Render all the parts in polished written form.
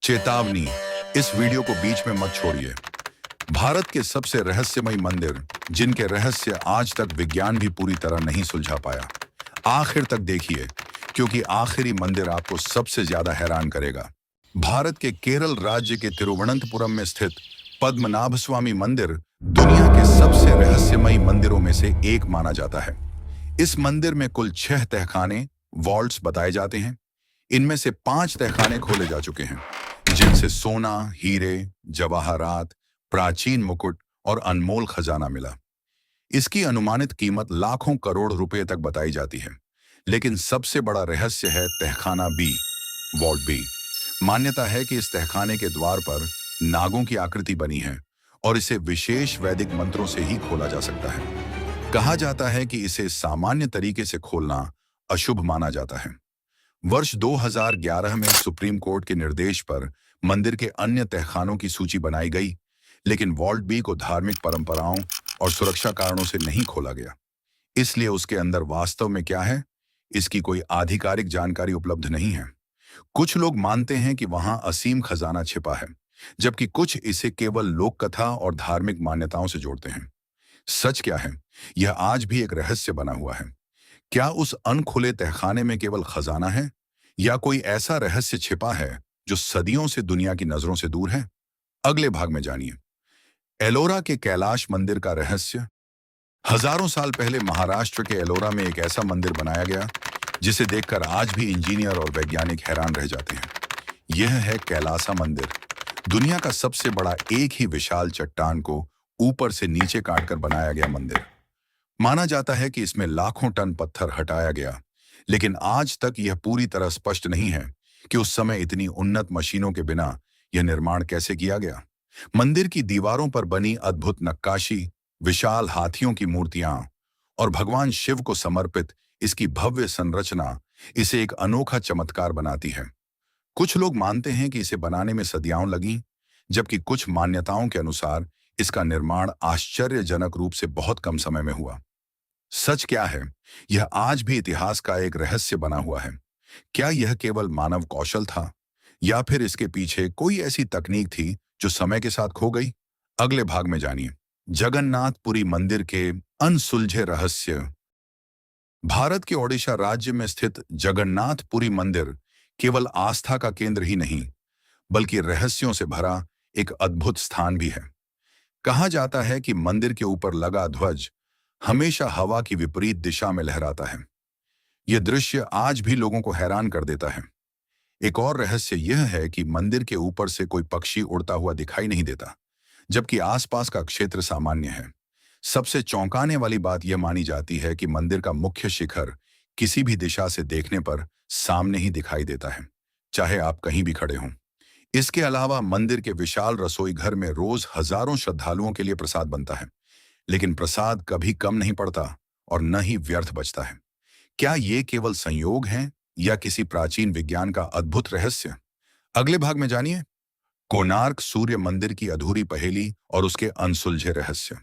चेतावनी, इस वीडियो को बीच में मत छोड़िए। भारत के सबसे रहस्यमयी मंदिर, जिनके रहस्य आज तक विज्ञान भी पूरी तरह नहीं सुलझा पाया, आखिर तक देखिए, क्योंकि आखिरी मंदिर आपको सबसे ज्यादा हैरान करेगा। भारत के केरल राज्य के तिरुवनंतपुरम में स्थित पद्मनाभस्वामी मंदिर दुनिया के सबसे रहस्यमयी मंदिरों में से एक माना जाता है। इस मंदिर में कुल 6 तहखाने, वॉल्ट्स बताए जाते हैं। इनमें से 5 तहखाने खोले जा चुके हैं, जिनसे सोना, हीरे, जवाहरात, प्राचीन मुकुट और अनमोल खजाना मिला। इसकी अनुमानित कीमत लाखों करोड़ रुपए तक बताई जाती है। लेकिन सबसे बड़ा रहस्य है तहखाना बी, वॉल्ट बी। मान्यता है कि इस तहखाने के द्वार पर नागों की आकृति बनी है और इसे विशेष वैदिक मंत्रों से ही खोला जा सकता है। कहा जाता है कि इसे सामान्य तरीके से खोलना अशुभ माना जाता है। वर्ष 2011 में सुप्रीम कोर्ट के निर्देश पर मंदिर के अन्य तहखानों की सूची बनाई गई, लेकिन वॉल्ट बी को धार्मिक परंपराओं और सुरक्षा कारणों से नहीं खोला गया। इसलिए उसके अंदर वास्तव में क्या है, इसकी कोई आधिकारिक जानकारी उपलब्ध नहीं है। कुछ लोग मानते हैं कि वहां असीम खजाना छिपा है, जबकि कुछ इसे केवल लोक कथा और धार्मिक मान्यताओं से जोड़ते हैं। सच क्या है, यह आज भी एक रहस्य बना हुआ है। क्या उस अनखुले तहखाने में केवल खजाना है, या कोई ऐसा रहस्य छिपा है जो सदियों से दुनिया की नजरों से दूर है? अगले भाग में जानिए। एलोरा के कैलाश मंदिर का रहस्य। हजारों साल पहले महाराष्ट्र के एलोरा में एक ऐसा मंदिर बनाया गया जिसे देखकर आज भी इंजीनियर और वैज्ञानिक हैरान रह जाते हैं। यह है कैलासा मंदिर, दुनिया का सबसे बड़ा एक ही विशाल चट्टान को ऊपर से नीचे काटकर बनाया गया मंदिर। माना जाता है कि इसमें लाखों टन पत्थर हटाया गया, लेकिन आज तक यह पूरी तरह स्पष्ट नहीं है कि उस समय इतनी उन्नत मशीनों के बिना यह निर्माण कैसे किया गया। मंदिर की दीवारों पर बनी अद्भुत नक्काशी, विशाल हाथियों की मूर्तियां और भगवान शिव को समर्पित इसकी भव्य संरचना इसे एक अनोखा चमत्कार बनाती है। कुछ लोग मानते हैं कि इसे बनाने में सदियां लगीं, जबकि कुछ मान्यताओं के अनुसार इसका निर्माण आश्चर्यजनक रूप से बहुत कम समय में हुआ। सच क्या है, यह आज भी इतिहास का एक रहस्य बना हुआ है। क्या यह केवल मानव कौशल था, या फिर इसके पीछे कोई ऐसी तकनीक थी जो समय के साथ खो गई? अगले भाग में जानिए। जगन्नाथपुरी मंदिर के अनसुलझे रहस्य। भारत के ओडिशा राज्य में स्थित जगन्नाथपुरी मंदिर केवल आस्था का केंद्र ही नहीं, बल्कि रहस्यों से भरा एक अद्भुत स्थान भी है। कहा जाता है कि मंदिर के ऊपर लगा ध्वज हमेशा हवा की विपरीत दिशा में लहराता है। यह दृश्य आज भी लोगों को हैरान कर देता है। एक और रहस्य यह है कि मंदिर के ऊपर से कोई पक्षी उड़ता हुआ दिखाई नहीं देता, जबकि आसपास का क्षेत्र सामान्य है। सबसे चौंकाने वाली बात यह मानी जाती है कि मंदिर का मुख्य शिखर किसी भी दिशा से देखने पर सामने ही दिखाई देता है, चाहे आप कहीं भी खड़े हों। इसके अलावा मंदिर के विशाल रसोई घर में रोज हजारों श्रद्धालुओं के लिए प्रसाद बनता है, लेकिन प्रसाद कभी कम नहीं पड़ता और न ही व्यर्थ बचता है। क्या ये केवल संयोग है, या किसी प्राचीन विज्ञान का अद्भुत रहस्य? अगले भाग में जानिए। कोणार्क सूर्य मंदिर की अधूरी पहेली और उसके अनसुलझे रहस्य।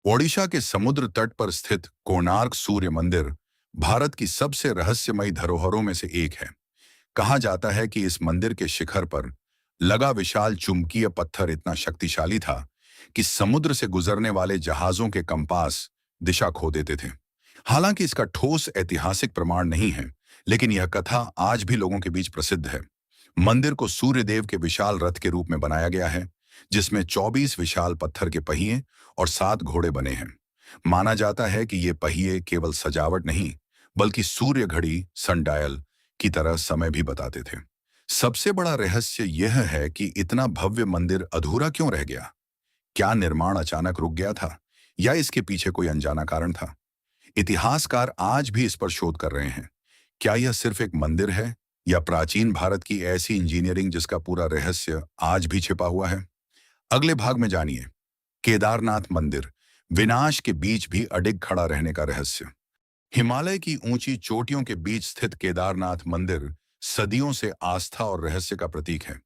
ओडिशा के समुद्र तट पर स्थित कोणार्क सूर्य मंदिर भारत की सबसे रहस्यमयी धरोहरों में से एक है। कहा जाता है कि इस मंदिर के शिखर पर लगा विशाल चुंबकीय पत्थर इतना शक्तिशाली था कि समुद्र से गुजरने वाले जहाजों के कंपास दिशा खो देते थे। हालांकि इसका ठोस ऐतिहासिक प्रमाण नहीं है, लेकिन यह कथा आज भी लोगों के बीच प्रसिद्ध है। मंदिर को सूर्यदेव के विशाल रथ के रूप में बनाया गया है, जिसमें 24 विशाल पत्थर के पहिए और 7 घोड़े बने हैं। माना जाता है कि ये पहिए केवल सजावट नहीं, बल्कि सूर्य घड़ी, सनडायल की तरह समय भी बताते थे। सबसे बड़ा रहस्य यह है कि इतना भव्य मंदिर अधूरा क्यों रह गया। क्या निर्माण अचानक रुक गया था, या इसके पीछे कोई अनजाना कारण था? इतिहासकार आज भी इस पर शोध कर रहे हैं। क्या यह सिर्फ एक मंदिर है, या प्राचीन भारत की ऐसी इंजीनियरिंग जिसका पूरा रहस्य आज भी छिपा हुआ है? अगले भाग में जानिए। केदारनाथ मंदिर, विनाश के बीच भी अडिग खड़ा रहने का रहस्य। हिमालय की ऊंची चोटियों के बीच स्थित केदारनाथ मंदिर सदियों से आस्था और रहस्य का प्रतीक है।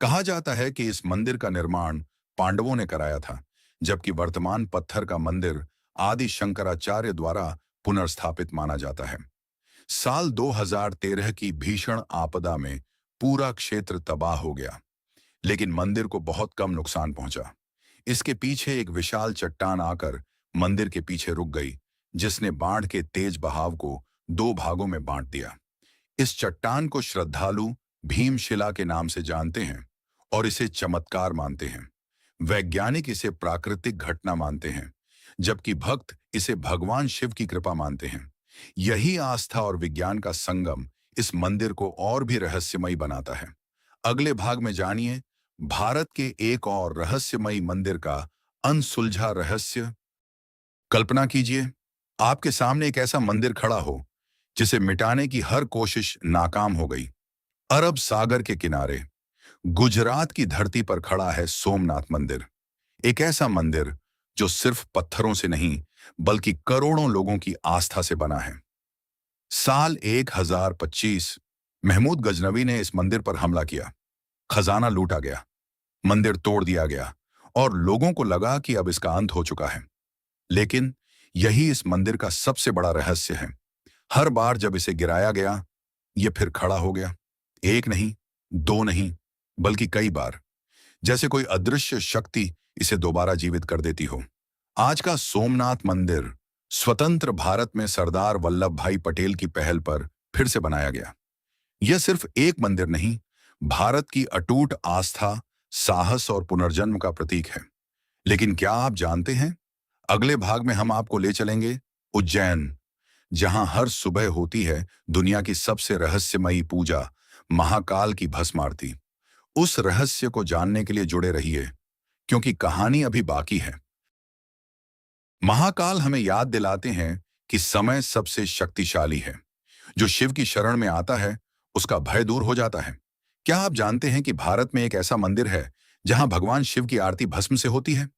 कहा जाता है कि इस मंदिर का निर्माण पांडवों ने कराया था, जबकि वर्तमान पत्थर का मंदिर आदि शंकराचार्य द्वारा पुनर्स्थापित माना जाता है। साल 2013 की भीषण आपदा में पूरा क्षेत्र तबाह हो गया, लेकिन मंदिर को बहुत कम नुकसान पहुंचा। इसके पीछे एक विशाल चट्टान आकर मंदिर के पीछे रुक गई, जिसने बाढ़ के तेज बहाव को दो भागों में बांट दिया। इस चट्टान को श्रद्धालु भीमशिला के नाम से जानते हैं और इसे चमत्कार मानते हैं। वैज्ञानिक इसे प्राकृतिक घटना मानते हैं, जबकि भक्त इसे भगवान शिव की कृपा मानते हैं। यही आस्था और विज्ञान का संगम इस मंदिर को और भी रहस्यमयी बनाता है। अगले भाग में जानिए भारत के एक और रहस्यमयी मंदिर का अनसुलझा रहस्य। कल्पना कीजिए, आपके सामने एक ऐसा मंदिर खड़ा हो जिसे मिटाने की हर कोशिश नाकाम हो गई। अरब सागर के किनारे गुजरात की धरती पर खड़ा है सोमनाथ मंदिर। एक ऐसा मंदिर जो सिर्फ पत्थरों से नहीं बल्कि करोड़ों लोगों की आस्था से बना है। साल 1025 महमूद गजनवी ने इस मंदिर पर हमला किया। खजाना लूटा गया, मंदिर तोड़ दिया गया और लोगों को लगा कि अब इसका अंत हो चुका है। लेकिन यही इस मंदिर का सबसे बड़ा रहस्य है। हर बार जब इसे गिराया गया, ये फिर खड़ा हो गया। एक नहीं, दो नहीं, बल्कि कई बार, जैसे कोई अदृश्य शक्ति इसे दोबारा जीवित कर देती हो। आज का सोमनाथ मंदिर स्वतंत्र भारत में सरदार वल्लभ भाई पटेल की पहल पर फिर से बनाया गया। यह सिर्फ एक मंदिर नहीं, भारत की अटूट आस्था, साहस और पुनर्जन्म का प्रतीक है। लेकिन क्या आप जानते हैं, अगले भाग में हम आपको ले चलेंगे उज्जैन, जहां हर सुबह होती है दुनिया की सबसे रहस्यमयी पूजा, महाकाल की भस्म आरती। उस रहस्य को जानने के लिए जुड़े रहिए, क्योंकि कहानी अभी बाकी है। महाकाल हमें याद दिलाते हैं कि समय सबसे शक्तिशाली है। जो शिव की शरण में आता है, उसका भय दूर हो जाता है। क्या आप जानते हैं कि भारत में एक ऐसा मंदिर है जहां भगवान शिव की आरती भस्म से होती है?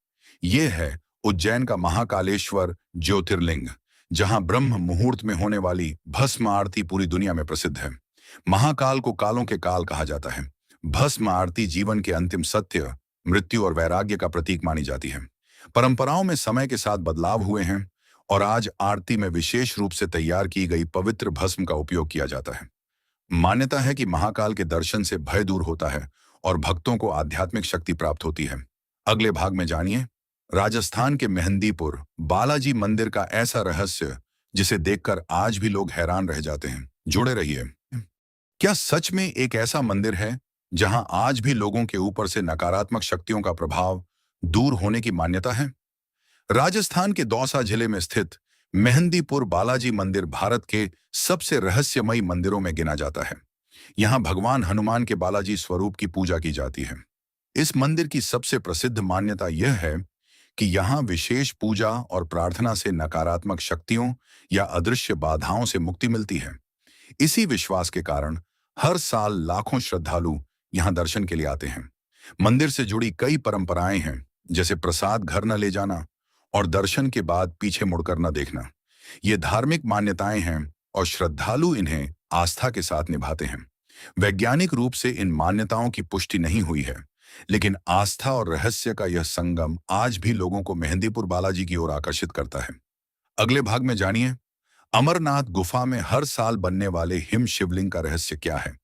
यह है उज्जैन का महाकालेश्वर ज्योतिर्लिंग, जहां ब्रह्म मुहूर्त में होने वाली भस्म आरती पूरी दुनिया में प्रसिद्ध है। महाकाल को कालों के काल कहा जाता है। भस्म आरती जीवन के अंतिम सत्य, मृत्यु और वैराग्य का प्रतीक मानी जाती है। परंपराओं में समय के साथ बदलाव हुए हैं और आज आरती में विशेष रूप से तैयार की गई पवित्र भस्म का उपयोग किया जाता है। मान्यता है कि महाकाल के दर्शन से भय दूर होता है और भक्तों को आध्यात्मिक शक्ति प्राप्त होती है। अगले भाग में जानिए राजस्थान के मेहंदीपुर बालाजी मंदिर का ऐसा रहस्य जिसे देखकर आज भी लोग हैरान रह जाते हैं। जुड़े रहिए। क्या सच में एक ऐसा मंदिर है जहां आज भी लोगों के ऊपर से नकारात्मक शक्तियों का प्रभाव दूर होने की मान्यता है? राजस्थान के दौसा जिले में स्थित मेहंदीपुर बालाजी मंदिर भारत के सबसे रहस्यमयी मंदिरों में गिना जाता है। यहां भगवान हनुमान के बालाजी स्वरूप की पूजा की जाती है। इस मंदिर की सबसे प्रसिद्ध मान्यता यह है कि यहां विशेष पूजा और प्रार्थना से नकारात्मक शक्तियों या अदृश्य बाधाओं से मुक्ति मिलती है। इसी विश्वास के कारण हर साल लाखों श्रद्धालु यहां दर्शन के लिए आते हैं। मंदिर से जुड़ी कई परंपराएं हैं, जैसे प्रसाद घर न ले जाना और दर्शन के बाद पीछे मुड़कर न देखना। ये धार्मिक मान्यताएं हैं और श्रद्धालु इन्हें आस्था के साथ निभाते हैं। वैज्ञानिक रूप से इन मान्यताओं की पुष्टि नहीं हुई है, लेकिन आस्था और रहस्य का यह संगम आज भी लोगों को मेहंदीपुर बालाजी की ओर आकर्षित करता है। अगले भाग में जानिए अमरनाथ गुफा में हर साल बनने वाले हिम शिवलिंग का रहस्य क्या है।